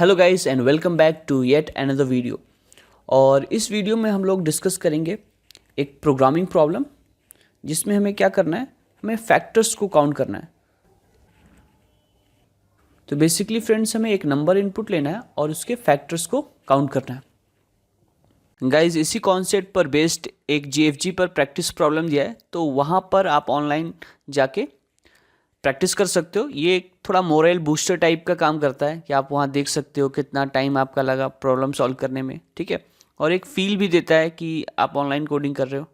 Hello guys and welcome back to yet another video. और इस video में हम लोग डिस्कस करेंगे एक प्रोग्रामिंग प्रॉब्लम जिसमें हमें क्या करना है, हमें फैक्टर्स को काउंट करना है। तो बेसिकली फ्रेंड्स हमें एक नंबर इनपुट लेना है और उसके फैक्टर्स को काउंट करना है। गाइस इसी कॉन्सेप्ट पर बेस्ड एक जीएफजी पर प्रैक्टिस प्रॉब्लम दिया है, तो वहाँ पर आप ऑनलाइन जाके प्रैक्टिस कर सकते हो। ये एक थोड़ा मोरल बूस्टर टाइप का काम करता है कि आप वहाँ देख सकते हो कितना टाइम आपका लगा प्रॉब्लम सॉल्व करने में, ठीक है। और एक फील भी देता है कि आप ऑनलाइन कोडिंग कर रहे हो।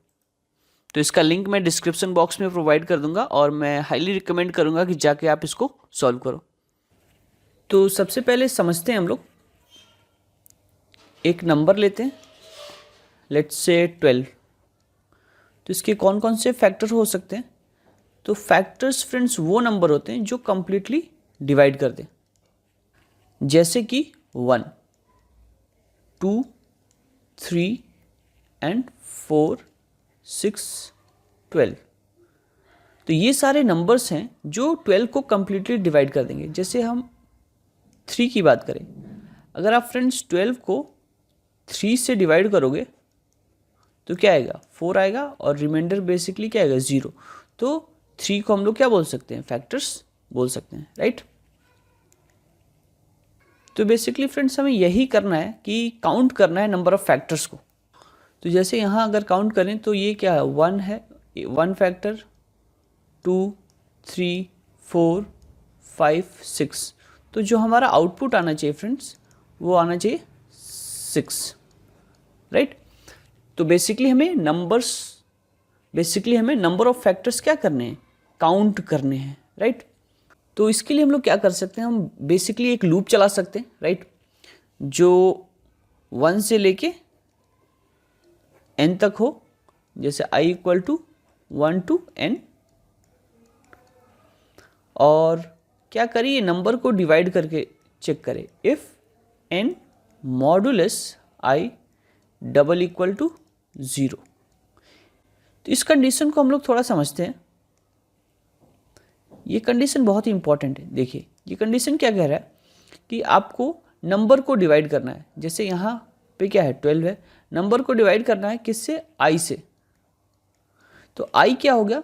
तो इसका लिंक मैं डिस्क्रिप्शन बॉक्स में प्रोवाइड कर दूंगा और मैं हाईली रिकमेंड करूंगा कि जाके आप इसको सॉल्व करो। तो सबसे पहले समझते हैं हम लोग, एक नंबर लेते हैं, लेट्स से 12। तो इसके कौन कौन से फैक्टर हो सकते हैं? तो फैक्टर्स फ्रेंड्स वो नंबर होते हैं जो कंप्लीटली डिवाइड कर दें, जैसे कि 1, 2, 3 एंड 4, 6, 12। तो ये सारे नंबर्स हैं जो 12 को कंप्लीटली डिवाइड कर देंगे। जैसे हम 3 की बात करें, अगर आप फ्रेंड्स 12 को 3 से डिवाइड करोगे तो क्या आएगा? 4 आएगा और रिमाइंडर बेसिकली क्या आएगा? 0। तो 3 को हम लोग क्या बोल सकते हैं? फैक्टर्स बोल सकते हैं, राइट। तो बेसिकली फ्रेंड्स हमें यही करना है कि काउंट करना है नंबर ऑफ फैक्टर्स को। तो जैसे यहाँ अगर काउंट करें तो ये क्या है? 1 है, 1 फैक्टर, 2, 3, 4, 5, 6। तो जो हमारा आउटपुट आना चाहिए फ्रेंड्स वो आना चाहिए 6, राइट। तो बेसिकली हमें नंबर ऑफ फैक्टर्स क्या करने हैं? काउंट करने हैं, राइट। तो इसके लिए हम लोग क्या कर सकते हैं? हम बेसिकली एक लूप चला सकते हैं, राइट, जो 1 से लेके n तक हो। जैसे i equal to 1 to n। और क्या करिए, नंबर को डिवाइड करके चेक करें। If n modulus i double equal to 0। तो इस कंडीशन को हम लोग थोड़ा समझते हैं। ये कंडीशन बहुत ही इंपॉर्टेंट है। देखिए ये कंडीशन क्या कह रहा है कि आपको नंबर को डिवाइड करना है। जैसे यहाँ पे क्या है? 12 है। नंबर को डिवाइड करना है किससे? i से। तो i क्या हो गया?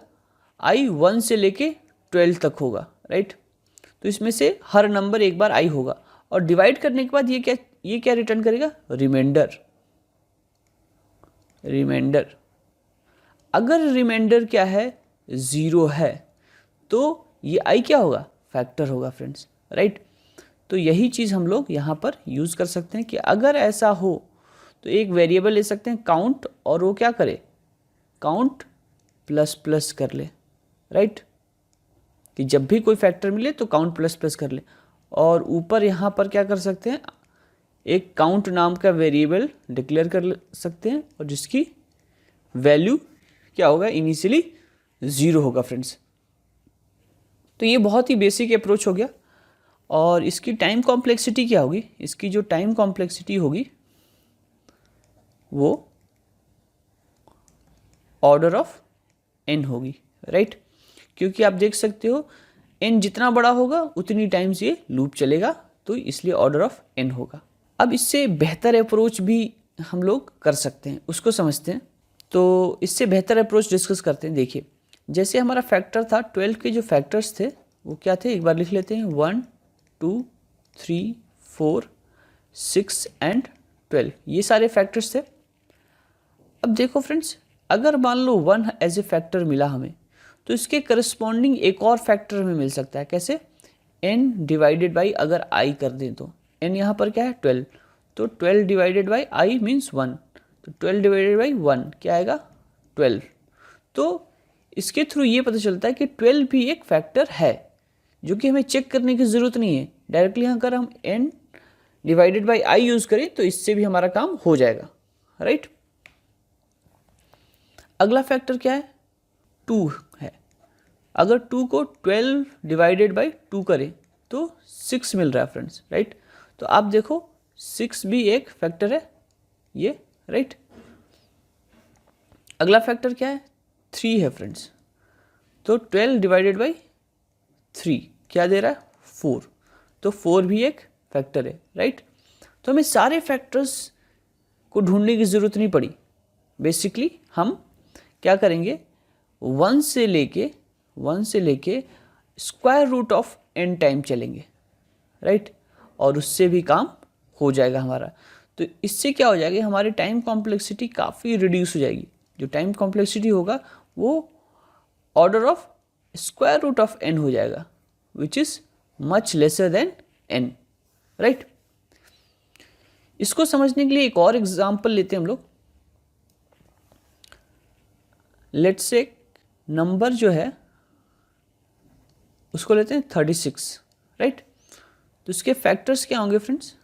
i 1 से लेके 12 तक होगा, राइट। तो इसमें से हर नंबर एक बार i होगा और डिवाइड करने के बाद ये क्या रिटर्न करेगा? रिमाइंडर। अगर रिमाइंडर क्या है? 0 है तो ये i क्या होगा? फैक्टर होगा फ्रेंड्स, राइट। तो यही चीज़ हम लोग यहाँ पर यूज़ कर सकते हैं कि अगर ऐसा हो तो एक वेरिएबल ले सकते हैं काउंट, और वो क्या करे? काउंट प्लस प्लस कर ले, राइट। कि जब भी कोई फैक्टर मिले तो काउंट प्लस प्लस कर ले। और ऊपर यहाँ पर क्या कर सकते हैं? एक काउंट नाम का वेरिएबल डिक्लेयर कर सकते हैं और जिसकी वैल्यू क्या होगा? इनिशियली 0 होगा फ्रेंड्स। तो ये बहुत ही बेसिक अप्रोच हो गया। और इसकी टाइम कॉम्प्लेक्सिटी क्या होगी? इसकी जो टाइम कॉम्प्लेक्सिटी होगी वो ऑर्डर ऑफ n होगी, राइट। क्योंकि आप देख सकते हो n जितना बड़ा होगा उतनी टाइम्स ये लूप चलेगा, तो इसलिए ऑर्डर ऑफ n होगा। अब इससे बेहतर अप्रोच भी हम लोग कर सकते हैं, उसको समझते हैं। तो इससे बेहतर अप्रोच डिस्कस करते हैं। देखिए जैसे हमारा फैक्टर था, 12 के जो फैक्टर्स थे वो क्या थे? एक बार लिख लेते हैं। 1, 2, 3, 4, 6 एंड 12, ये सारे फैक्टर्स थे। अब देखो फ्रेंड्स, अगर मान लो 1 एज ए फैक्टर मिला हमें, तो इसके करस्पॉन्डिंग एक और फैक्टर हमें मिल सकता है। कैसे? n डिवाइडेड बाई, अगर i कर दें तो n यहाँ पर क्या है? 12। तो 12 डिवाइडेड बाई i मीन्स 1। तो 12 डिवाइडेड बाई 1 क्या आएगा? 12। तो इसके थ्रू ये पता चलता है कि 12 भी एक फैक्टर है, जो कि हमें चेक करने की ज़रूरत नहीं है। डायरेक्टली अगर हम n divided by i use करें तो इससे भी हमारा काम हो जाएगा, राइट। अगला फैक्टर क्या है? 2 है। अगर 2 को 12 डिवाइडेड बाई 2 करें तो 6 मिल रहा है फ्रेंड्स, राइट। तो आप देखो 6 भी एक फैक्टर है ये, राइट। अगला फैक्टर क्या है? 3 है फ्रेंड्स। तो 12 डिवाइडेड बाई 3 क्या दे रहा है? 4। तो 4 भी एक फैक्टर है, राइट। तो हमें सारे फैक्टर्स को ढूंढने की ज़रूरत नहीं पड़ी। बेसिकली हम क्या करेंगे, वन से लेके square root of n time चलेंगे, राइट, और उससे भी काम हो जाएगा हमारा। तो इससे क्या हो जाएगा, हमारी टाइम कॉम्प्लेक्सिटी काफ़ी रिड्यूस हो जाएगी। जो टाइम कॉम्प्लेक्सिटी होगा वो order of square root of n हो जाएगा, which is much lesser than n, right. इसको समझने के लिए एक और एग्जाम्पल लेते हैं हम लोग। लेट्स से नंबर जो है उसको लेते हैं 36, राइट। तो इसके फैक्टर्स क्या होंगे फ्रेंड्स,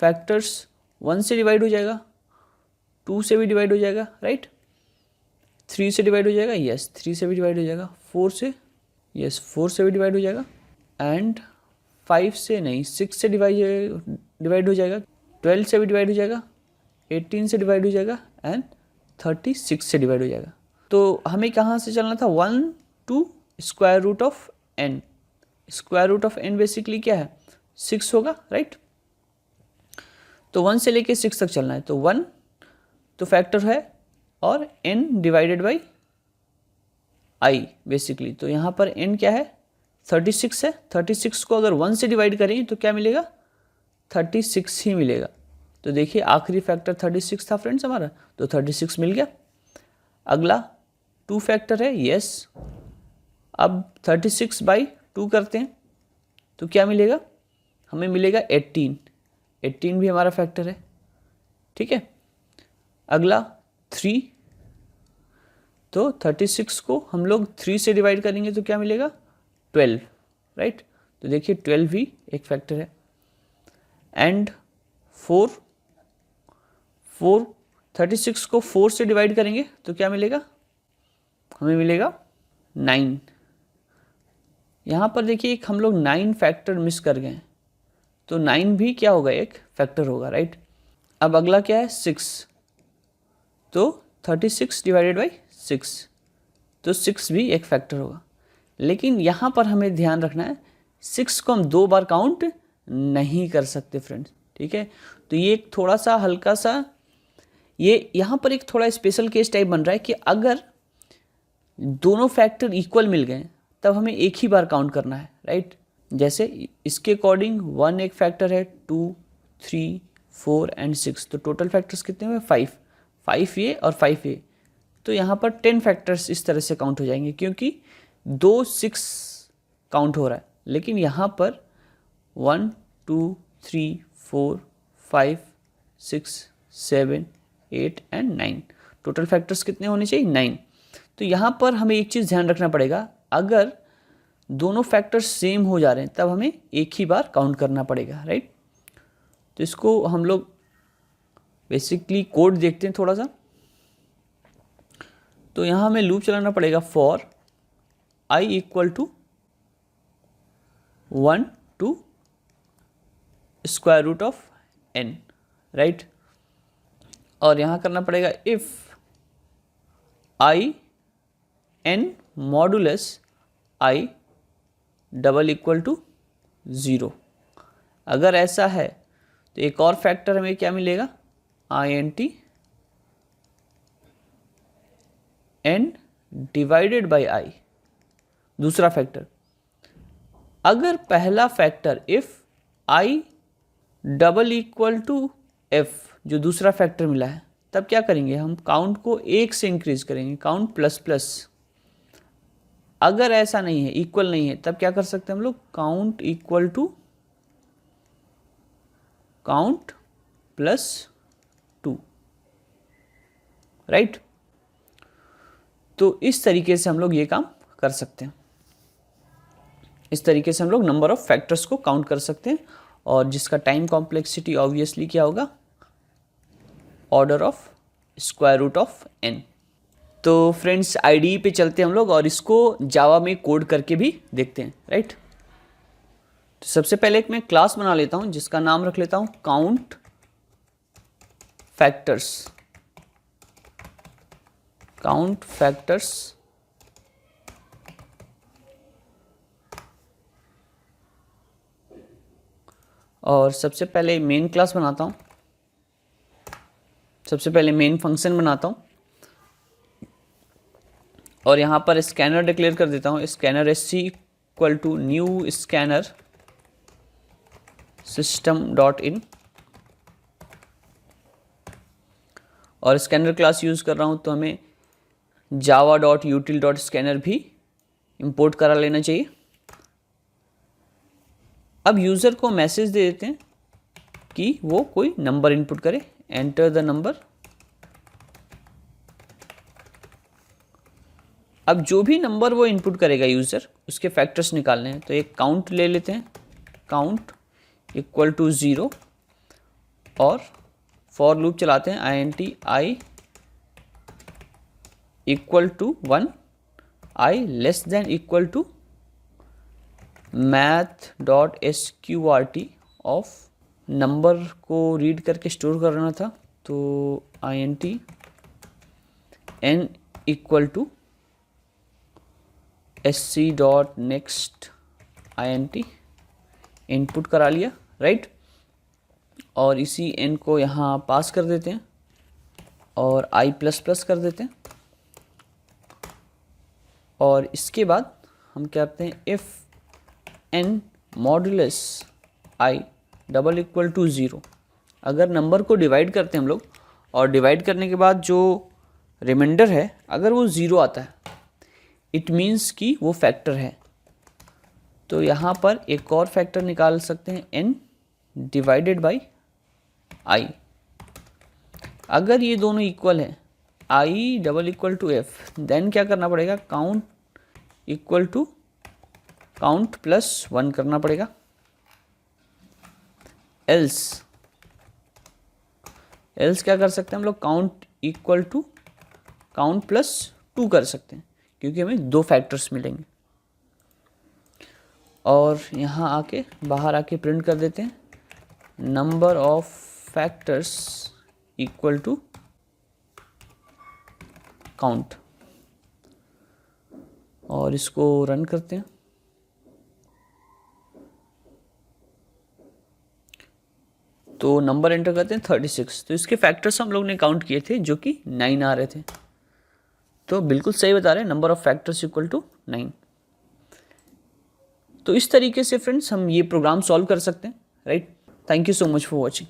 फैक्टर्स 1 से डिवाइड हो जाएगा, 2 से भी डिवाइड हो जाएगा, राइट, 3 से डिवाइड हो जाएगा, यस 3 से भी डिवाइड हो जाएगा, 4 से, यस 4 से भी डिवाइड हो जाएगा, एंड 5 से नहीं 6 से डिवाइड हो जाएगा, 12 से भी डिवाइड हो जाएगा, 18 से डिवाइड हो जाएगा, एंड 36 से डिवाइड हो जाएगा। तो हमें कहाँ से चलना था, 1 to square root of n। Square root of n basically क्या है, 6 होगा, राइट। तो 1 से लेके 6 तक चलना है। तो 1 तो फैक्टर है और n divided by i basically. तो यहाँ पर n क्या है, 36 है। 36 को अगर 1 से डिवाइड करें तो क्या मिलेगा, 36 ही मिलेगा। तो देखिए आखिरी फैक्टर 36 था फ्रेंड्स हमारा, तो 36 मिल गया। अगला 2 फैक्टर है, यस। अब 36 बाई 2 करते हैं तो क्या मिलेगा, हमें मिलेगा 18। 18 भी हमारा फैक्टर है, ठीक है। अगला 3, तो 36 को हम लोग 3 से डिवाइड करेंगे तो क्या मिलेगा, 12, राइट। तो देखिए 12 भी एक फैक्टर है। एंड 4, 36 को 4 से डिवाइड करेंगे तो क्या मिलेगा, हमें मिलेगा 9। यहाँ पर देखिए एक हम लोग 9 फैक्टर मिस कर गए, तो 9 भी क्या होगा, एक फैक्टर होगा, राइट। अब अगला क्या है, 6, तो 36 डिवाइडेड बाई 6, तो 6 भी एक फैक्टर होगा। लेकिन यहाँ पर हमें ध्यान रखना है, 6 को हम 2 बार काउंट नहीं कर सकते फ्रेंड्स, ठीक है। तो ये एक थोड़ा सा हल्का सा, ये यहाँ पर एक थोड़ा स्पेशल केस टाइप बन रहा है कि अगर दोनों फैक्टर इक्वल मिल गए तब हमें एक ही बार काउंट करना है, राइट। जैसे इसके अकॉर्डिंग 1 एक फैक्टर है, 2, 3, 4 एंड 6, तो टोटल फैक्टर्स कितने हुए, 5 ये और 5 ये। तो यहाँ पर 10 फैक्टर्स इस तरह से काउंट हो जाएंगे, क्योंकि 2 6 काउंट हो रहा है। लेकिन यहाँ पर 1 2 3 4 5 6 7 8 एंड 9, टोटल फैक्टर्स कितने होने चाहिए, 9। तो यहाँ पर हमें एक चीज़ ध्यान रखना पड़ेगा, अगर दोनों फैक्टर्स सेम हो जा रहे हैं तब हमें एक ही बार काउंट करना पड़ेगा, राइट। तो इसको हम लोग बेसिकली कोड देखते हैं थोड़ा सा। तो यहाँ हमें लूप चलाना पड़ेगा, for i equal to 1 to square root of n, right. और यहाँ करना पड़ेगा if i n modulus i double equal to 0। अगर ऐसा है तो एक और फैक्टर हमें क्या मिलेगा, int n divided by i, दूसरा फैक्टर। अगर पहला factor if i double equal to f, जो दूसरा फैक्टर मिला है, तब क्या करेंगे, हम काउंट को 1 से इंक्रीज करेंगे, काउंट प्लस प्लस। अगर ऐसा नहीं है, इक्वल नहीं है, तब क्या कर सकते हैं हम लोग, count equal to count plus 2, right. तो इस तरीके से हम लोग ये काम कर सकते हैं। इस तरीके से हम लोग नंबर ऑफ फैक्टर्स को काउंट कर सकते हैं, और जिसका टाइम कॉम्प्लेक्सिटी ऑब्वियसली क्या होगा, order of square root of n। तो फ्रेंड्स IDE पे चलते हैं हम लोग और इसको जावा में कोड करके भी देखते हैं, राइट। तो सबसे पहले एक मैं क्लास बना लेता हूं जिसका नाम रख लेता हूं काउंट फैक्टर्स। काउंट फैक्टर्स और सबसे पहले मेन क्लास बनाता हूँ, सबसे पहले मेन फंक्शन बनाता हूँ और यहाँ पर स्कैनर डिक्लेयर कर देता हूँ। Scanner S equal to new scanner system dot in, और स्कैनर क्लास यूज़ कर रहा हूँ तो हमें Java dot util dot scanner भी इंपोर्ट करा लेना चाहिए। अब यूज़र को मैसेज दे देते हैं कि वो कोई नंबर इनपुट करे, एंटर द नंबर। अब जो भी नंबर वो इनपुट करेगा यूज़र, उसके फैक्टर्स निकालने हैं। तो एक काउंट ले लेते हैं, काउंट इक्वल टू 0 और फॉर लूप चलाते हैं, int i equal to 1, i less than equal to math dot sqrt of, number को रीड करके स्टोर करना था तो int n equal to sc dot next int input करा लिया, राइट। और इसी n को यहाँ पास कर देते हैं और i प्लस प्लस कर देते हैं। और इसके बाद हम क्या करते हैं, if n modulus i double equal to 0, अगर नंबर को डिवाइड करते हैं हम लोग और डिवाइड करने के बाद जो रिमाइंडर है अगर वो 0 आता है, इट मीन्स कि वो फैक्टर है। तो यहाँ पर एक और फैक्टर निकाल सकते हैं, n डिवाइडेड बाई i। अगर ये दोनों इक्वल है, i double equal to f, then क्या करना पड़ेगा, count equal to count plus 1 करना पड़ेगा। एल्स क्या कर सकते हैं हम लोग, count equal to count plus 2 कर सकते हैं, क्योंकि हमें 2 फैक्टर्स मिलेंगे। और यहाँ आके बाहर आके प्रिंट कर देते हैं, number of factors equal to count, और इसको रन करते हैं। तो नंबर एंटर करते हैं 36। तो इसके फैक्टर्स हम लोग ने काउंट किए थे जो कि 9 आ रहे थे। तो बिल्कुल सही बता रहे हैं, number of factors equal to 9। तो इस तरीके से फ्रेंड्स हम ये प्रोग्राम सॉल्व कर सकते हैं, right. Thank you so much for watching.